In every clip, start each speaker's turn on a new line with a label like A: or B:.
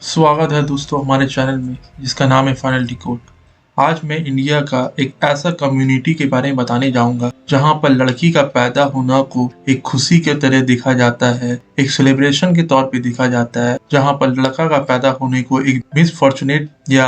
A: स्वागत है दोस्तों हमारे चैनल में जिसका नाम है फाइनल डिकोड। आज मैं इंडिया का एक ऐसा कम्युनिटी के बारे में बताने जाऊंगा जहां पर लड़की का पैदा होना को एक खुशी के तरह देखा जाता है, एक सेलिब्रेशन के तौर पे देखा जाता है। जहां पर लड़का का पैदा होने को एक मिसफॉर्चुनेट या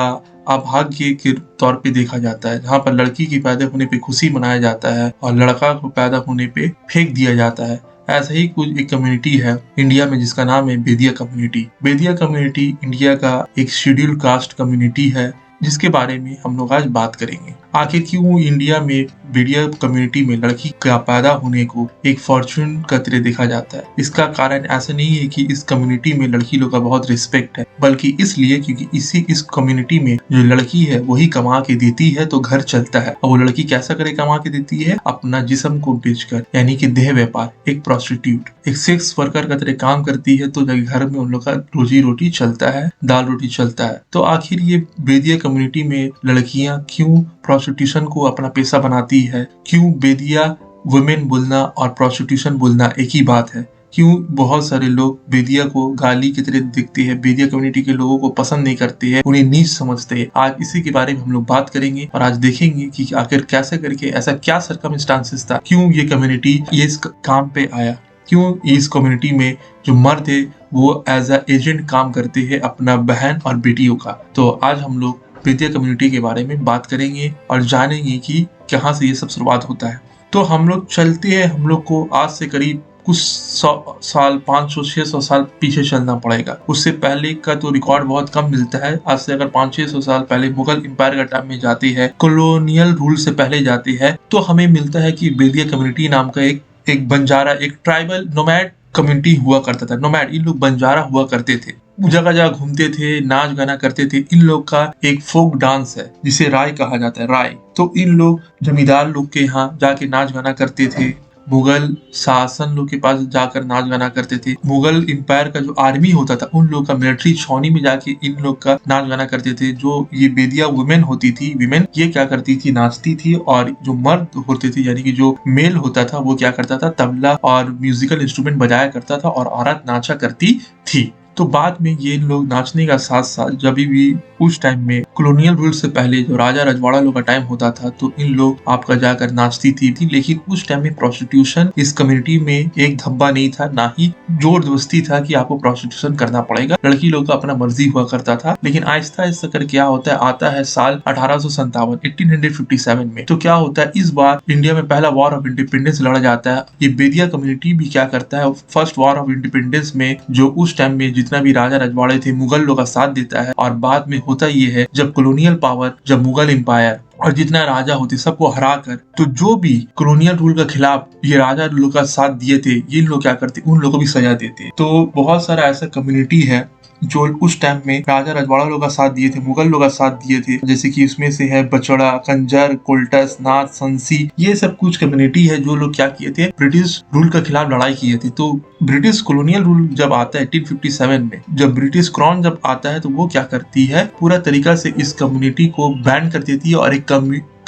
A: अभाग्य के तौर पे देखा जाता है, जहां पर लड़की की पैदा होने पे खुशी मनाया जाता है और लड़का को पैदा होने पे फेंक दिया जाता है। ऐसा ही कुछ एक कम्युनिटी है इंडिया में जिसका नाम है बेदिया कम्युनिटी। बेदिया कम्युनिटी इंडिया का एक शेड्यूल कास्ट कम्युनिटी है जिसके बारे में हम लोग आज बात करेंगे। आखिर क्यों इंडिया में बेदिया कम्युनिटी में लड़की का पैदा होने को एक फॉर्चून का तरह देखा जाता है। इसका कारण ऐसा नहीं है कि इस कम्युनिटी में लड़की लोग का बहुत रिस्पेक्ट है, बल्कि इसलिए क्योंकि इस कम्युनिटी में जो लड़की है वही कमा के देती है तो घर चलता है। और वो लड़की कैसा करे कमा के देती है? अपना जिस्म को बेचकर, यानी कि देह व्यापार, एक प्रोस्टिट्यूट, एक सेक्स वर्कर का तरह काम करती है तो घर में उन लोग का रोजी रोटी चलता है, दाल रोटी चलता है। तो आखिर ये बेदिया कम्युनिटी में लड़कियां क्यों प्रोस्टिट्यूशन को अपना पेशा बनाती है? क्यों बेदिया वुमेन बोलना और प्रोस्टिट्यूशन बोलना एक ही बात है? क्यों बहुत सारे लोग बेदिया को गाली की तरह देखते हैं, बेदिया कम्युनिटी के लोगों को पसंद नहीं करते हैं, उन्हें नीच समझते हैं? आज इसी के बारे में हम लोग बात करेंगे और आज देखेंगे कि आखिर कैसे करके ऐसा क्या सर्कमस्टांसेस था, क्यों ये कम्युनिटी ये इस काम पे आया, क्यों इस कम्युनिटी में जो मर्द है वो एज अ एजेंट काम करते हैं अपना बहन और बेटियों का। तो आज हम लोग बेदिया कम्युनिटी के बारे में बात करेंगे और जानेंगे कि कहाँ से ये सब शुरुआत होता है। तो हम लोग चलते हैं, हम लोग को आज से करीब कुछ 100 साल, 500-600 साल पीछे चलना पड़ेगा। उससे पहले का तो रिकॉर्ड बहुत कम मिलता है। आज से अगर 500-600 साल पहले मुगल एम्पायर का टाइम में जाते हैं, कॉलोनियल रूल से पहले जाते हैं, तो हमें मिलता है कि बेदिया कम्युनिटी नाम का एक बंजारा, एक ट्राइबल नोमैड कम्युनिटी हुआ करता था। नोमैड, इन लोग बंजारा हुआ करते थे, जगह जगह घूमते थे, नाच गाना करते थे। इन लोग का एक फोक डांस है जिसे राय कहा जाता है, राय। तो इन लोग जमींदार लोग के यहाँ जाके नाच गाना करते थे, मुगल शासन लोग के पास जाकर नाच गाना करते थे। मुगल एम्पायर का जो आर्मी होता था उन लोग का मिलिट्री छावनी में जाके इन लोग का नाच गाना करते थे। जो ये बेदिया वुमेन होती थी, विमेन, ये क्या करती थी? नाचती थी। और जो मर्द होते थे यानी कि जो मेल होता था वो क्या करता था? तबला और म्यूजिकल इंस्ट्रूमेंट बजाया करता था और औरत नाचा करती थी। तो बाद में ये लोग नाचने का साथ साथ जब भी उस टाइम में कॉलोनियल रूल से पहले जो राजा रजवाड़ा लोग का टाइम होता था तो इन लोग आपका जाकर नाचती थी। लेकिन उस टाइम में प्रोस्टिट्यूशन इस कम्युनिटी में एक धब्बा नहीं था, ना ही जोर जबरदस्ती था कि आपको प्रोस्टिट्यूशन करना पड़ेगा। लड़की लोग का अपना मर्जी हुआ करता था। लेकिन आहिस्ता आहिस्ता कर क्या होता है, आता है साल 1857 में। तो क्या होता है, इस बार इंडिया में पहला वॉर ऑफ इंडिपेंडेंस लड़ा जाता है। ये बेदिया कम्युनिटी भी क्या करता है, फर्स्ट वॉर ऑफ इंडिपेंडेंस में जो उस टाइम में जितना भी राजा रजवाड़े थे मुगल लोग का साथ देता है। और बाद में होता ये है जब कॉलोनियल पावर, जब मुगल एम्पायर और जितना राजा होते सबको हरा कर, तो जो भी कॉलोनियल रूल के खिलाफ ये राजा लोग का साथ दिए थे, ये लोग क्या करते, उन लोगों को भी सजा देते। तो बहुत सारा ऐसा कम्युनिटी है जो उस टाइम में राजा रजवाड़ा लोग का साथ दिए थे, मुगल लोग का साथ दिए थे। जैसे कि इसमें से है बचड़ा, कंजर, कोल्टस, नाथ, संसी, ये सब कुछ कम्युनिटी है जो लोग क्या किए थे, ब्रिटिश रूल के खिलाफ लड़ाई किए थे। तो ब्रिटिश कॉलोनियल रूल जब आता है 1857 में, जब ब्रिटिश क्राउन जब आता है तो वो क्या करती है, पूरा तरीका से इस कम्युनिटी को बैन कर देती है और एक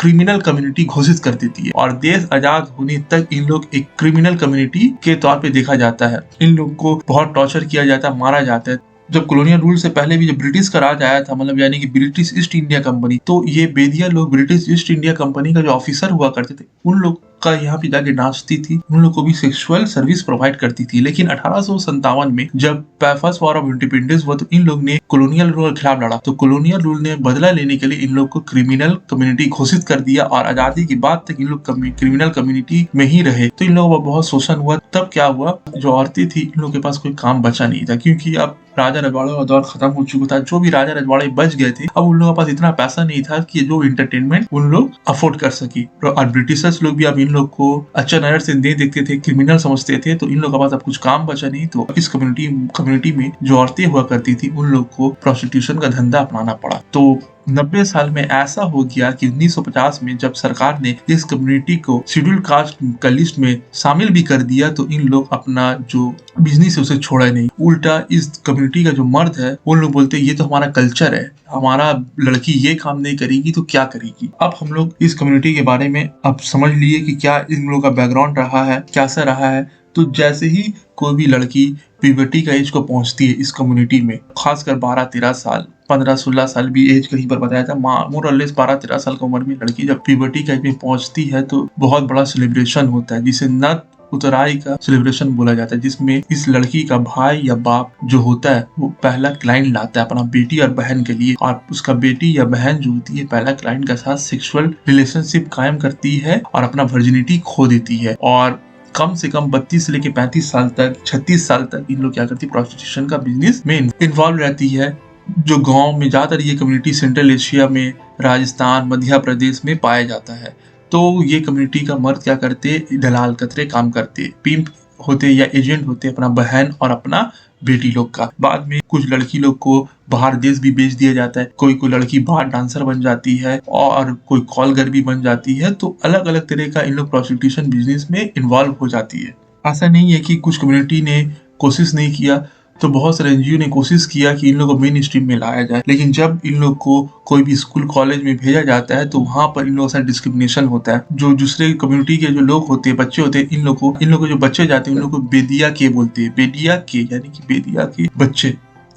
A: क्रिमिनल कम्युनिटी घोषित कर देती है। और देश आजाद होने तक इन लोग एक क्रिमिनल कम्युनिटी के तौर पे देखा जाता है। इन लोग को बहुत टॉर्चर किया जाता है, मारा जाता है। जब कॉलोनियल रूल से पहले भी जब ब्रिटिश का राज आया था, मतलब यानी कि ब्रिटिश ईस्ट इंडिया कंपनी, तो ये बेदिया लोग ब्रिटिश ईस्ट इंडिया कंपनी का जो ऑफिसर हुआ करते थे उन लोग का यहाँ पे जाके नाचती थी, उन लोग को भी सेक्सुअल सर्विस प्रोवाइड करती थी। लेकिन 1857 में जब फर्स्ट वॉर ऑफ इंडिपेंडेंस हुआ तो इन लोग ने कॉलोनियल रूल के खिलाफ लड़ा। तो कॉलोनियल रूल ने बदला लेने के लिए इन लोग को क्रिमिनल कम्युनिटी घोषित कर दिया और आजादी के बाद तक इन लोग क्रिमिनल कम्युनिटी में ही रहे। तो इन लोगों का बहुत शोषण हुआ। तब क्या हुआ, जो औरतें थी इन लोग के पास कोई काम बचा नहीं था, क्योंकि अब राजा रजवाड़ा का दौर खत्म हो चुका था। जो भी राजा रजवाड़े बच गए थे, अब उन लोगों के पास इतना पैसा नहीं था कि जो इंटरटेनमेंट उन लोग अफोर्ड कर सके। और ब्रिटिशर्स लोग भी अब इन लोग को अच्छा नजर से नहीं देखते थे, क्रिमिनल समझते थे। तो इन लोगों के पास अब कुछ काम बचा नहीं। तो इस कम्युनिटी में जो औरतें हुआ करती थी उन लोग को प्रोस्टिट्यूशन का धंधा अपनाना पड़ा। तो 90 साल में ऐसा हो गया कि 1950 में जब सरकार ने इस कम्युनिटी को शेड्यूल कास्ट का लिस्ट में शामिल भी कर दिया तो इन लोग अपना जो बिजनेस है उसे छोड़ा नहीं। उल्टा इस कम्युनिटी का जो मर्द है उन लोग बोलते ये तो हमारा कल्चर है, हमारा लड़की ये काम नहीं करेगी तो क्या करेगी। अब हम लोग इस कम्युनिटी के बारे में अब समझ लिए कि क्या इन लोगों का बैकग्राउंड रहा है, कैसा रहा है। तो जैसे ही कोई भी लड़की प्यूबर्टी का एज को पहुंचती है इस कम्युनिटी में, खासकर 12-13 साल, 15-16 साल भी एज कहीं पर बताया था, मोर और लेस 12-13 साल की उम्र में लड़की जब प्यूबर्टी का एज में पहुंचती है तो बहुत बड़ा सेलिब्रेशन होता है, जिसे नत उतराई का सेलिब्रेशन बोला जाता है, जिसमें इस लड़की का भाई या बाप जो होता है वो पहला क्लाइंट लाता है अपना बेटी और बहन के लिए, और उसका बेटी या बहन जो होती है पहला क्लाइंट के साथ सेक्सुअल रिलेशनशिप कायम करती है और अपना वर्जिनिटी खो देती है। और कम से कम 32 से लेकर 35 साल तक, 36 साल तक इन लोग क्या करती है, प्रोस्टिट्यूशन का बिजनेस में इन्वॉल्व रहती है। जो गांव में ज्यादातर ये कम्युनिटी सेंट्रल एशिया में, राजस्थान, मध्य प्रदेश में पाया जाता है। तो ये कम्युनिटी का मर्द क्या करते, दलाल कतरे काम करते, पिंप होते या एजेंट होते अपना बहन और अपना बेटी लोग का। बाद में कुछ लड़की लोग को बाहर देश भी बेच दिया जाता है, कोई लड़की बाहर डांसर बन जाती है और कोई कॉल गर्ल भी बन जाती है। तो अलग अलग तरह का इन लोग प्रोस्टिट्यूशन बिजनेस में इन्वॉल्व हो जाती है। ऐसा नहीं है कि कुछ कम्युनिटी ने कोशिश नहीं किया, तो बहुत सारे एनजीओ ने कोशिश किया कि इन लोगों को मेन स्ट्रीम में लाया जाए, लेकिन जब इन लोग को कोई भी स्कूल कॉलेज में भेजा जाता है तो वहाँ पर इन लोगों से डिस्क्रिमिनेशन होता है। जो दूसरे कम्युनिटी के जो लोग होते हैं, बच्चे होते हैं, इन लोग को जो बच्चे जाते हैं उन लोग को बेदिया के बोलते हैं, बेदिया के यानी कि बेदिया के बच्चे।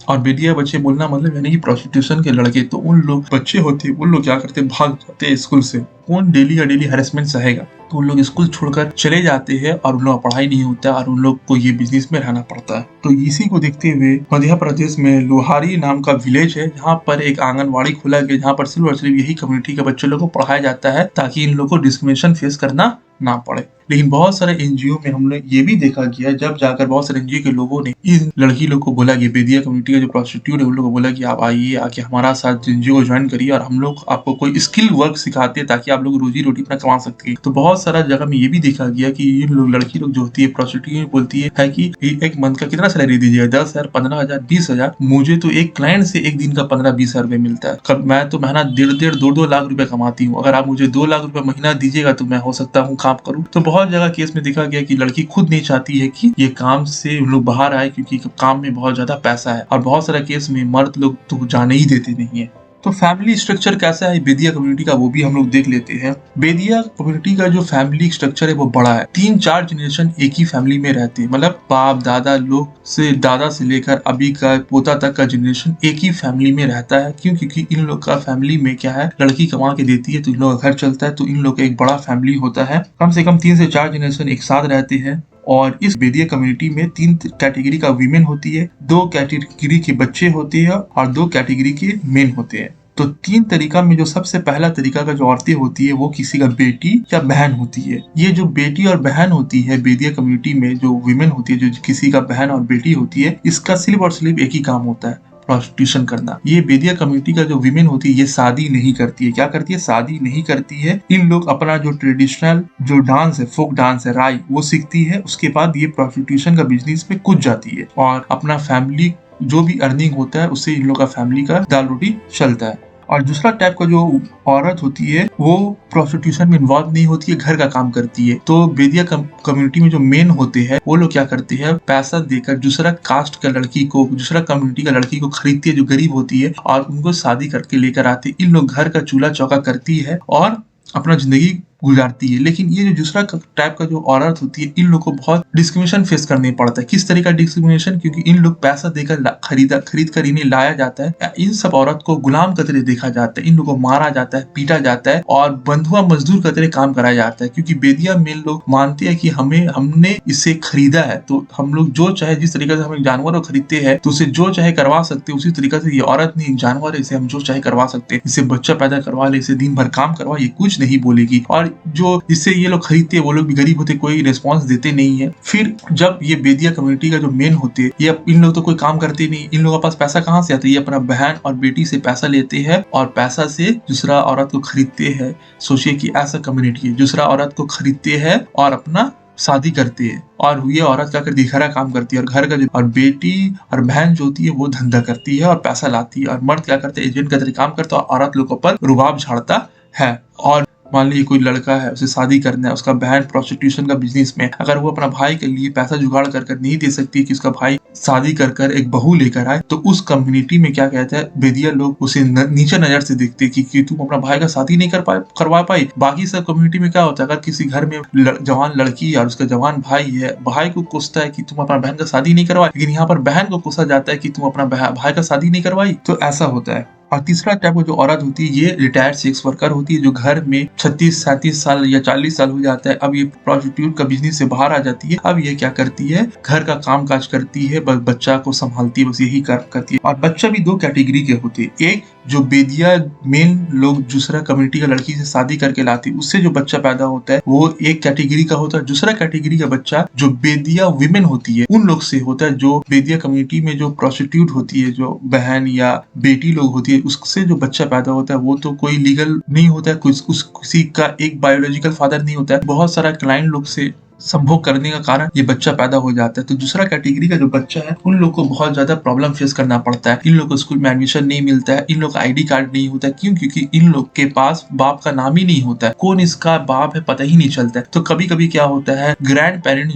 A: और बेदिया बच्चे बोलना मतलब यानी कि प्रोस्टिट्यूशन के लड़के। तो उन लोग बच्चे होते हैं, उन लोग क्या करते हैं, भाग जाते हैं स्कूल से। कौन डेली या डेली हैरेसमेंट सहेगा, तो उन लोग स्कूल छोड़कर चले जाते हैं और उन लोग पढ़ाई नहीं होता और उन लोग को ये बिजनेस में रहना पड़ता है। तो इसी को देखते हुए मध्य प्रदेश में लोहारी नाम का विलेज है, जहाँ पर एक आंगनवाड़ी खुला गया, जहाँ पर सिर्फ और सिर्फ यही कम्युनिटी के बच्चों लोग को पढ़ाया जाता है ताकि इन लोग को डिस्क्रिमिनेशन फेस करना ना पड़े। लेकिन बहुत सारे एनजीओ में हमने ये भी देखा गया, जब जाकर बहुत सारे एनजीओ के लोगों ने इन लड़की लोग को बोला कि बेदिया कम्युनिटी का जो प्रोस्टिट्यूट है उन लोगों को बोला कि आप आइए, आके हमारा साथ एनजीओ को ज्वाइन करिए और हम लोग आपको कोई स्किल वर्क सिखाते हैं ताकि आप लोग रोजी रोटी अपना कमा सकते हैं। तो बहुत सारा जगह में ये भी देखा गया कि इन लोग लड़की लोग जो होती है प्रोस्टिट्यूट बोलती है कि एक मंथ का कितना सैलरी दीजिएगा, 10,000, 15,000, 20,000। मुझे तो एक क्लाइंट से एक दिन का 15-20 रुपए मिलता है। मैं तो महीना 1.5 2 लाख रुपए कमाती हूँ। अगर आप मुझे 2 लाख रुपए महीना दीजिएगा तो मैं हो सकता हूँ काम करूँ। तो बहुत जगह केस में देखा गया कि लड़की खुद नहीं चाहती है कि ये काम से उन लोग बाहर आए, क्योंकि काम में बहुत ज्यादा पैसा है। और बहुत सारा केस में मर्द लोग तो जाने ही देते नहीं है। तो फैमिली स्ट्रक्चर कैसा है बेदिया कम्युनिटी का, वो भी हम लोग देख लेते हैं। बेदिया कम्युनिटी का जो फैमिली स्ट्रक्चर है वो बड़ा है। 3-4 जनरेशन एक ही फैमिली में रहते हैं, मतलब बाप दादा लोग से, दादा से लेकर अभी का पोता तक का जनरेशन एक ही फैमिली में रहता है। क्यों? क्योंकि इन लोग का फैमिली में क्या है, लड़की कमा के देती है तो इन लोग का घर चलता है। तो इन लोग का एक बड़ा फैमिली होता है, कम से कम 3 से 4 जनरेशन एक साथ रहते हैं। और इस बेदिया कम्युनिटी में 3 कैटेगरी का वीमेन होती है, 2 कैटेगरी के बच्चे होते हैं और 2 कैटेगरी के मेन होते हैं। तो 3 तरीका में जो सबसे पहला तरीका का जो औरतें होती है वो किसी का बेटी या बहन होती है। ये जो बेटी और बहन होती है बेदिया कम्युनिटी में, जो वीमेन होती है, जो किसी का बहन और बेटी होती है, इसका सिर्फ और सिर्फ एक ही काम होता है, प्रोस्टिट्यूशन करना। ये बेदिया कम्युनिटी का जो वीमेन होती है ये शादी नहीं करती है। क्या करती है? शादी नहीं करती है। इन लोग अपना जो ट्रेडिशनल जो डांस है, फोक डांस है, राई, वो सीखती है। उसके बाद ये प्रोस्टिट्यूशन का बिजनेस में कूद जाती है और अपना फैमिली जो भी अर्निंग होता है उससे इन लोग का फैमिली का दाल रोटी चलता है। और दूसरा टाइप का जो औरत होती है वो प्रोस्टिट्यूशन में इन्वॉल्व नहीं होती है, घर का काम करती है। तो बेदिया कम्युनिटी में जो मेन होते हैं वो लोग क्या करते हैं, पैसा देकर दूसरा कास्ट का लड़की को, दूसरा कम्युनिटी का लड़की को खरीदती है जो गरीब होती है, और उनको शादी करके लेकर आते। इन लोग घर का चूल्हा चौका करती है और अपना जिंदगी गुजारती है। लेकिन ये जो दूसरा टाइप का जो औरत होती है, इन लोग को बहुत डिस्क्रिमिनेशन फेस करने पड़ता है। किस तरह का डिस्क्रिमिनेशन? क्योंकि इन लोग पैसा देकर खरीद कर इन्हें लाया जाता है। इन सब औरत को गुलाम की तरह देखा जाता है, इन लोगों को मारा जाता है, पीटा जाता है और बंधुआ मजदूर की तरह काम कराया जाता है। क्योंकि बेदिया में लोग मानते हैं कि हमने इसे खरीदा है, तो हम लोग जो चाहे, जिस तरीके से हम जानवर को खरीदते हैं तो उसे जो चाहे करवा सकते हैं, उसी तरीके से ये औरत नहीं, जानवर है, इसे हम जो चाहे करवा सकते हैं। इसे बच्चा पैदा करवा ले, इसे दिन भर काम करवा, ये कुछ नहीं बोलेगी। और जो जिससे ये लोग खरीदते हैं वो लोग भी गरीब होते, कोई रिस्पॉन्स देते नहीं है। फिर जब ये बेदिया कम्युनिटी का जो मेन होते हैं, ये इन लोग तो कोई काम करते नहीं, इन लोगों के पास पैसा कहाँ से आता है? ये अपना बहन और बेटी से पैसा लेते हैं और पैसा से दूसरा औरत को खरीदते हैं। सोचिए कि ऐसा कम्युनिटी है, दूसरा औरत को खरीदते हैं और अपना शादी करते हैं, और ये औरत क्या करती है, घर का काम करती है, और घर का और बेटी और बहन जो होती है वो धंधा करती है और पैसा लाती है। और मर्द क्या करते हैं, एजेंट का तरह काम करता है और औरत लोगों पर रुबाब झाड़ता है। और मान लीजिए कोई लड़का है, उसे शादी करना है, उसका बहन प्रोस्टिट्यूशन का बिजनेस में, अगर वो अपना भाई के लिए पैसा जुगाड़ कर कर नहीं दे सकती कि उसका भाई शादी कर कर एक बहू लेकर आए, तो उस कम्युनिटी में क्या कहता है, बेदिया लोग उसे नीचे नजर से देखते हैं कि तुम अपना भाई का शादी नहीं करवा पाई। बाकी सब कम्युनिटी में क्या होता है, अगर किसी घर में जवान लड़की और उसका जवान भाई है, भाई को कोसता है कि तुम अपना बहन का शादी नहीं करवाई, लेकिन यहाँ पर बहन को कोसा जाता है कि तुम अपना भाई का शादी नहीं करवाई। तो ऐसा होता है। और तीसरा टाइप का जो औरत होती है, ये रिटायर्ड सेक्स वर्कर होती है, जो घर में 36-37 साल या 40 साल हो जाता है, अब ये प्रोस्टिट्यूट का बिजनेस से बाहर आ जाती है। अब ये क्या करती है, घर का काम काज करती है, बस बच्चा को संभालती है, बस यही करती है। और बच्चा भी 2 कैटेगरी के होते हैं, एक जो बेदिया मेन लोग दूसरा कम्युनिटी का लड़की से शादी करके लाती है, उससे जो बच्चा पैदा होता है वो एक कैटेगरी का होता है। दूसरा कैटेगरी का बच्चा जो बेदिया विमेन होती है उन लोग से होता है, जो बेदिया कम्युनिटी में जो प्रोस्टिट्यूट होती है, जो बहन या बेटी लोग होती है, उससे जो बच्चा पैदा होता है वो तो कोई लीगल नहीं होता है, किसी का एक बायोलॉजिकल फादर नहीं होता है, बहुत सारा क्लाइंट लोग से संभोग करने का कारण ये बच्चा पैदा हो जाता है। तो दूसरा कैटेगरी का जो बच्चा है उन लोग को बहुत ज्यादा प्रॉब्लम फेस करना पड़ता है। इन लोग को स्कूल में एडमिशन नहीं मिलता है, इन लोग का आईडी कार्ड नहीं होता है। क्यों? क्योंकि इन लोग के पास बाप का नाम ही नहीं होता है, कौन इसका बाप है पता ही नहीं चलता है। तो कभी कभी क्या होता है, ग्रैंड पेरेंट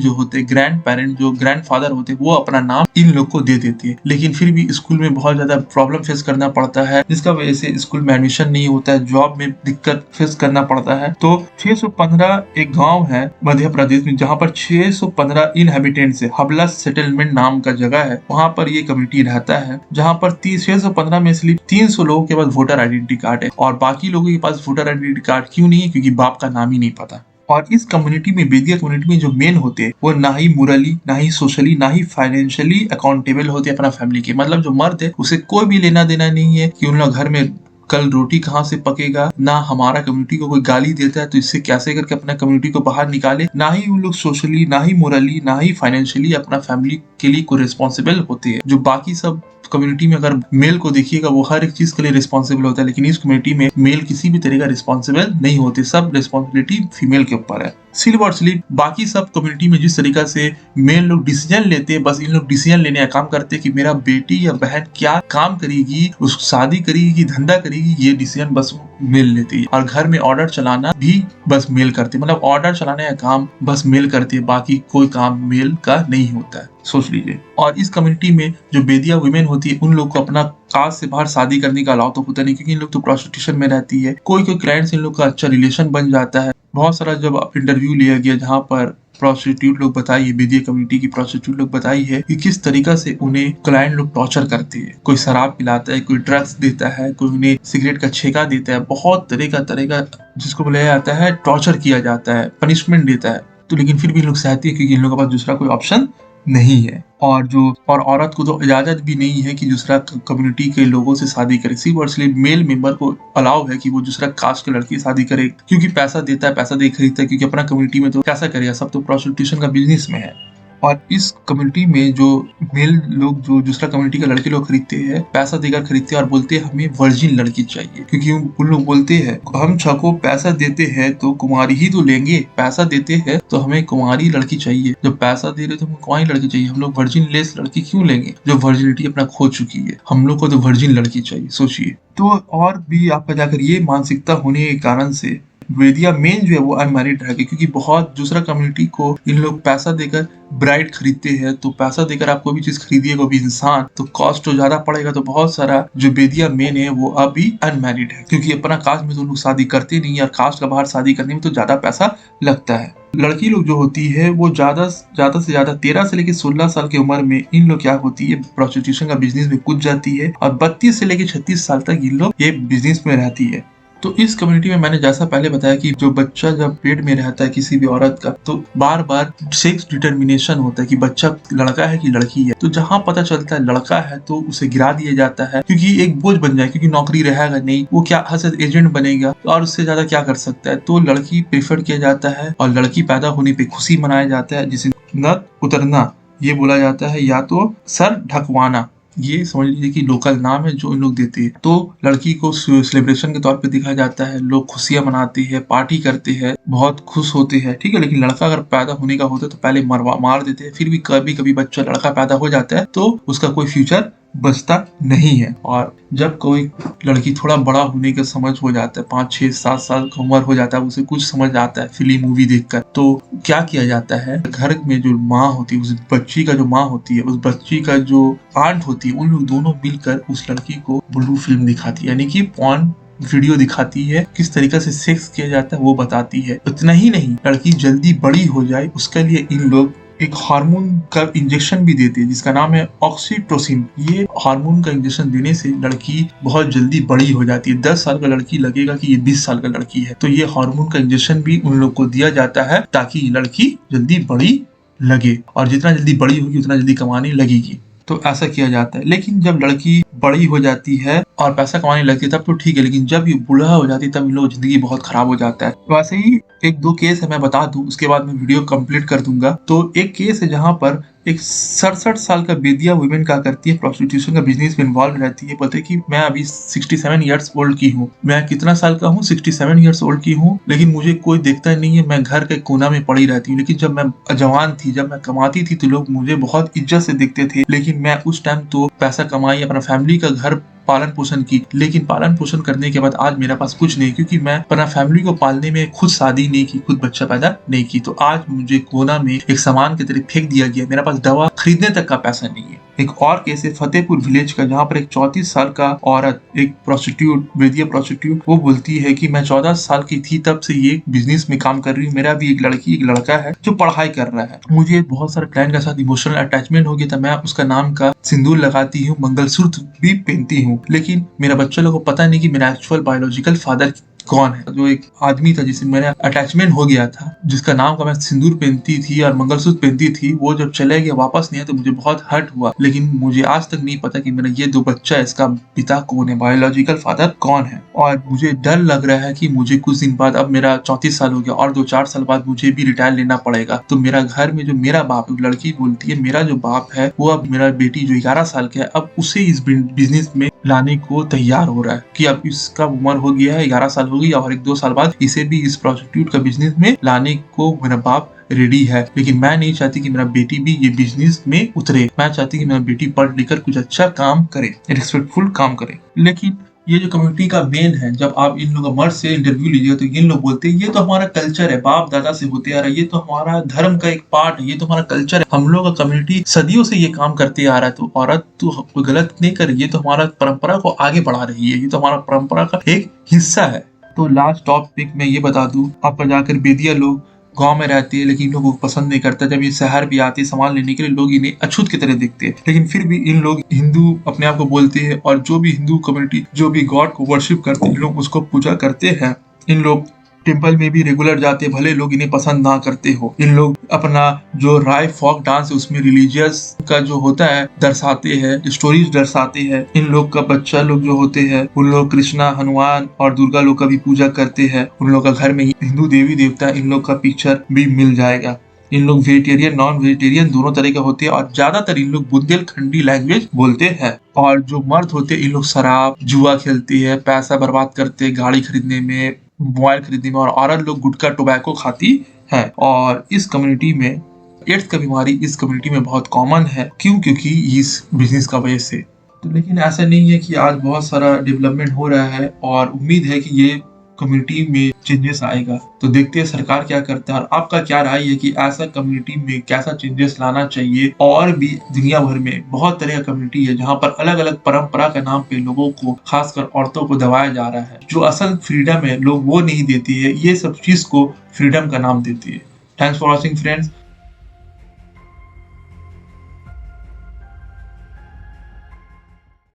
A: जो ग्रैंड फादर होते हैं वो अपना नाम इन लोग को दे देती है, लेकिन फिर भी स्कूल में बहुत ज्यादा प्रॉब्लम फेस करना पड़ता है, जिसका वजह से स्कूल में एडमिशन नहीं होता है, जॉब में दिक्कत फेस करना पड़ता है। तो 615 एक गाँव है मध्य प्रदेश में, जहाँ पर 615 इनहेबिटेंट्स है। हबला सेटलमेंट नाम का जगह है, वहाँ पर ये कम्युनिटी रहता है, जहाँ पर 615 में से 300 लोगों के पास वोटर आइडेंटिटी कार्ड है, और बाकी लोगों के पास वोटर आइडेंटिटी कार्ड क्यों नहीं है? क्योंकि बाप का नाम ही नहीं पता। और इस कम्युनिटी में, बेदिया कम्युनिटी में जो मेन होते हैं वो ना ही मोरली, ना ही सोशली, ना ही फाइनेंशियली अकाउंटेबल होते हैं अपना फैमिली के। मतलब जो मर्द है उसे कोई भी लेना देना नहीं है कि उन लोग घर में कल रोटी कहाँ से पकेगा, ना हमारा कम्युनिटी को कोई गाली देता है तो इससे कैसे करके अपना कम्युनिटी को बाहर निकाले, ना ही उन लोग सोशली, ना ही मोरली, ना ही फाइनेंशियली अपना फैमिली के लिए कोई रिस्पॉन्सिबल होते हैं। जो बाकी सब कम्युनिटी में अगर मेल को देखिएगा वो हर एक चीज के लिए रिस्पॉन्सिबल होता है, लेकिन इस कम्युनिटी में मेल किसी भी तरह का रिस्पॉन्सिबल नहीं होते, सब रिस्पॉन्सिबिलिटी फीमेल के ऊपर है। सिर्फ और सिर्फ बाकी सब कम्युनिटी में जिस तरीका से मेल लोग डिसीजन लेते हैं, बस इन लोग डिसीजन लेने का काम करते हैं कि मेरा बेटी या बहन क्या काम करेगी, उस शादी करेगी, धंधा करेगी, ये डिसीजन बस मेल लेती है। और घर में ऑर्डर चलाना भी बस मेल करते, मतलब ऑर्डर चलाने का काम बस मेल करती है, बाकी कोई काम मेल का नहीं होता है, सोच लीजिए। और इस कम्युनिटी में जो बेदिया वुमेन होती है उन लोग को अपना कास्ट से बाहर शादी करने का अलाउ तो होता नहीं, क्योंकि इन लोग तो प्रोस्टिट्यूशन में रहती है। कोई क्लाइंट से इन लोग का अच्छा रिलेशन बन जाता है। बहुत सारा जब इंटरव्यू लिया गया जहाँ पर प्रोस्टिट्यूट लोग बताई, बेदिया कम्युनिटी की प्रोस्टिट्यूट लोग बताई है कि किस तरीका से उन्हें क्लाइंट लोग टॉर्चर करते हैं। कोई शराब पिलाता है, कोई ड्रग्स देता है, कोई उन्हें सिगरेट का छेका देता है, बहुत तरह का जिसको बुलाया जाता है टॉर्चर किया जाता है, पनिशमेंट देता है। तो लेकिन फिर भी इन लोग सहती है क्योंकि इन लोगों के पास दूसरा कोई ऑप्शन नहीं है। और औरत को तो इजाजत भी नहीं है कि दूसरा कम्युनिटी के लोगों से शादी करे। सिर्फ और सिर्फ मेल मेंबर को अलाउ है कि वो दूसरा कास्ट के लड़की शादी करे, क्योंकि पैसा देता है, पैसा दे खरीदता है, क्योंकि अपना कम्युनिटी में तो कैसा करेगा, सब तो प्रोस्टिट्यूशन का बिजनेस में है। और इस कम्युनिटी में जो मेल लोग जो दूसरा कम्युनिटी के लड़के लोग खरीदते हैं, पैसा देकर खरीदते हैं और बोलते हैं हमें वर्जिन लड़की चाहिए, क्योंकि उन लोग बोलते हैं हम छको पैसा देते हैं तो कुमारी ही तो लेंगे, पैसा देते हैं तो हमें कुमारी लड़की चाहिए, जब पैसा दे रहे तो हमें कुमारी लड़की चाहिए, हम लोग वर्जिन लेस लड़की क्यों लेंगे जो वर्जिनिटी अपना खो चुकी है, हम लोग को तो वर्जिन लड़की चाहिए। सोचिए। तो और भी आपका जाकर ये मानसिकता होने के कारण से बेदिया मेन जो है वो अनमैरिड रह गई, क्योंकि बहुत दूसरा कम्युनिटी को इन लोग पैसा देकर ब्राइड खरीदते हैं। तो पैसा देकर आप कोई भी चीज खरीदिएगा भी इंसान, तो कॉस्ट तो ज्यादा पड़ेगा। तो बहुत सारा जो बेदिया मेन है वो अभी अनमैरिड है, क्योंकि अपना कास्ट में तो लोग शादी करते नहीं है, और कास्ट का बाहर शादी करने में तो ज्यादा पैसा लगता है। लड़की लोग जो होती है वो ज्यादा से ज्यादा 13 से लेकर 16 साल की उम्र में इन लोग क्या होती है, प्रोस्टिट्यूशन का बिजनेस में कूद जाती है, और 32 से लेकर 36 साल तक इन लोग ये बिजनेस में रहती है। तो इस कम्युनिटी में मैंने जैसा पहले बताया कि जो बच्चा जब पेट में रहता है किसी भी औरत का, तो बार बार सेक्स डिटर्मिनेशन होता है कि बच्चा लड़का है कि लड़की है। तो जहाँ पता चलता है लड़का है तो उसे गिरा दिया जाता है, क्योंकि एक बोझ बन जाए, क्योंकि नौकरी रहेगा नहीं, वो क्या हद एजेंट बनेगा और उससे ज्यादा क्या कर सकता है। तो लड़की प्रेफर किया जाता है, और लड़की पैदा होने पे खुशी मनाया जाता है, जिसे नत उतरना ये बोला जाता है, या तो सर ढकवाना, ये समझ लीजिए कि लोकल नाम है जो इन लोग देते हैं। तो लड़की को सेलिब्रेशन के तौर पे दिखाया जाता है, लोग खुशियां मनाते हैं, पार्टी करते हैं, बहुत खुश होते हैं, ठीक है। लेकिन लड़का अगर पैदा होने का होता है तो पहले मार देते हैं। फिर भी कभी कभी बच्चा लड़का पैदा हो जाता है तो उसका कोई फ्यूचर बचता नहीं है। और जब कोई लड़की थोड़ा बड़ा होने का समझ हो जाता है, 5, 6, 7 साल की उम्र हो जाता है, उसे कुछ समझ आता है फिल्म मूवी देखकर, तो क्या किया जाता है, घर में जो माँ होती है, उस बच्ची का जो माँ होती है, उस बच्ची का जो आंट होती है, उन लोग दोनों मिलकर उस लड़की को ब्लू फिल्म दिखाती है, यानी कि पॉर्न वीडियो दिखाती है, किस तरीके से सेक्स किया जाता है वो बताती है। इतना ही नहीं, लड़की जल्दी बड़ी हो जाए उसके लिए इन लोग एक हार्मोन का इंजेक्शन भी देते हैं जिसका नाम है ऑक्सीटोसिन। ये हार्मोन का इंजेक्शन देने से लड़की बहुत जल्दी बड़ी हो जाती है। 10 साल का लड़की लगेगा कि ये 20 साल का लड़की है। तो ये हार्मोन का इंजेक्शन भी उन लोग को दिया जाता है ताकि लड़की जल्दी बड़ी लगे, और जितना जल्दी बड़ी होगी उतना जल्दी कमाने लगेगी। तो ऐसा किया जाता है। लेकिन जब लड़की बड़ी हो जाती है और पैसा कमाने लगती है तब तो ठीक है, लेकिन जब ये बूढ़ा हो जाती है तब इन लोगों की जिंदगी बहुत खराब हो जाता है। तो ऐसे ही एक दो केस है, मैं बता दूं, उसके बाद मैं वीडियो कंप्लीट कर दूंगा। तो एक केस है जहां पर एक 67 साल का बेदिया वुमेन क्या करती है, प्रोस्टिट्यूशन का बिजनेस में इन्वॉल्व रहती है। बोलते है कि मैं अभी 67 ईयर्स ओल्ड की हूँ। मैं कितना साल का हूँ? 67 ईयर्स ओल्ड की हूँ, लेकिन मुझे कोई देखता नहीं है, मैं घर के कोना में पड़ी रहती हूँ। लेकिन जब मैं जवान थी, जब मैं कमाती थी, तो लोग मुझे बहुत इज्जत से देखते थे। लेकिन मैं उस टाइम तो पैसा कमाई, अपना फैमिली का घर पालन पोषण की, लेकिन पालन पोषण करने के बाद आज मेरे पास कुछ नहीं, क्योंकि मैं अपना फैमिली को पालने में खुद शादी नहीं की, खुद बच्चा पैदा नहीं की। तो आज मुझे कोना में एक सामान की तरह फेंक दिया गया, मेरे पास दवा खरीदने तक का पैसा नहीं है। एक और केस है फतेहपुर विलेज का, जहाँ पर एक 34 साल का औरत, एक प्रोस्टिट्यूट, वेदिया प्रोस्टिट्यूट, वो बोलती है कि मैं 14 साल की थी तब से ये बिजनेस में काम कर रही हूँ। मेरा भी एक लड़की, एक लड़का है जो पढ़ाई कर रहा है। मुझे बहुत सारे क्लाइंट के साथ इमोशनल अटैचमेंट हो गया था। मैं उसका नाम का सिंदूर लगाती हूँ, मंगलसूत्र भी पहनती हूँ, लेकिन मेरा बच्चा लोग को पता नहीं कि मेरा एक्चुअल बायोलॉजिकल फादर कौन है। जो एक आदमी था जिससे मेरा अटैचमेंट हो गया था, जिसका नाम का मैं सिंदूर पहनती थी और मंगलसूत्र पहनती थी, वो जब चले गया, वापस नहीं आया, तो मुझे बहुत हर्ट हुआ। लेकिन मुझे आज तक नहीं पता कि मेरा ये 2 बच्चा है, इसका पिता कौन है, बायोलॉजिकल फादर कौन है। और मुझे डर लग रहा है कि मुझे कुछ दिन बाद, अब मेरा 34 साल हो गया और 2-4 साल बाद मुझे भी रिटायर लेना पड़ेगा। तो मेरा घर में जो मेरा बाप, लड़की बोलती है मेरा जो बाप है वो अब मेरा बेटी जो 11 साल का है, अब उसे इस बिजनेस में लाने को तैयार हो रहा है कि अब इसका उम्र हो गया है, 11 साल हो गई, और 1-2 साल बाद इसे भी इस प्रोस्टिट्यूट का बिजनेस में लाने को मेरा बाप रेडी है। लेकिन मैं नहीं चाहती कि मेरा बेटी भी ये बिजनेस में उतरे। मैं चाहती कि मेरा बेटी पढ़ लिख कर कुछ अच्छा काम करे, रिस्पेक्टफुल काम करे। लेकिन ये जो कम्युनिटी का मेन है, जब आप इन लोगों मर्द से इंटरव्यू लीजिएगा तो इन लोग बोलते हैं ये तो हमारा कल्चर है, बाप दादा से होते आ रहा है, ये तो हमारा धर्म का एक पार्ट है, ये तो हमारा कल्चर है, हम लोग का कम्युनिटी सदियों से ये काम करते आ रहा है। तो औरत तो कोई गलत नहीं कर रही है, तो हमारा परंपरा को आगे बढ़ा रही है, ये तो हमारा परंपरा का एक हिस्सा है। तो लास्ट टॉपिक में ये बता दूं, आपका जाकर बेदिया लोग गांव में रहती है, लेकिन लोगों को पसंद नहीं करता। जब ये शहर भी आती है सामान लेने के लिए, लोग इन्हें अछूत की तरह देखते हैं। लेकिन फिर भी इन लोग हिंदू अपने आप को बोलते हैं, और जो भी हिंदू कम्युनिटी जो भी गॉड को वर्शिप करते हैं, लोग उसको पूजा करते हैं। इन लोग टेम्पल में भी रेगुलर जाते हैं, भले लोग इन्हें पसंद ना करते हो। इन लोग अपना जो राय फोक डांस है उसमें रिलीजियस का जो होता है दर्शाते हैं, स्टोरीज दर्शाते हैं। इन लोग का बच्चा लोग जो होते हैं, उन लोग कृष्णा, हनुमान और दुर्गा लोग का भी पूजा करते हैं। उन लोग का घर में हिंदू देवी देवता इन लोग का पिक्चर भी मिल जाएगा। इन लोग वेजिटेरियन, नॉन वेजिटेरियन दोनों तरह के होते हैं, और ज्यादातर इन लोग बुंदेलखंडी लैंग्वेज बोलते हैं। और जो मर्द होते हैं, इन लोग शराब जुआ खेलते हैं, पैसा बर्बाद करते हैं गाड़ी खरीदने में, मोबाइल खरीदने में, और औरत लोग गुटखा टोबैको खाती है। और इस कम्युनिटी में एड्स का बीमारी इस कम्युनिटी में बहुत कॉमन है। क्यों? क्योंकि इस बिजनेस का वजह से। तो लेकिन ऐसा नहीं है कि आज बहुत सारा डेवलपमेंट हो रहा है, और उम्मीद है कि ये कम्युनिटी में चेंजेस आएगा। तो देखते हैं सरकार क्या करता है, और आपका क्या राय है कि ऐसा कम्युनिटी में कैसा चेंजेस लाना चाहिए। और भी दुनिया भर में बहुत तरह का कम्युनिटी है जहाँ पर अलग अलग परंपरा के नाम पे लोगों को, खासकर औरतों को दबाया जा रहा है। जो असल फ्रीडम है लोग वो नहीं देती है, ये सब चीज को फ्रीडम का नाम देती है। Thanks for watching friends.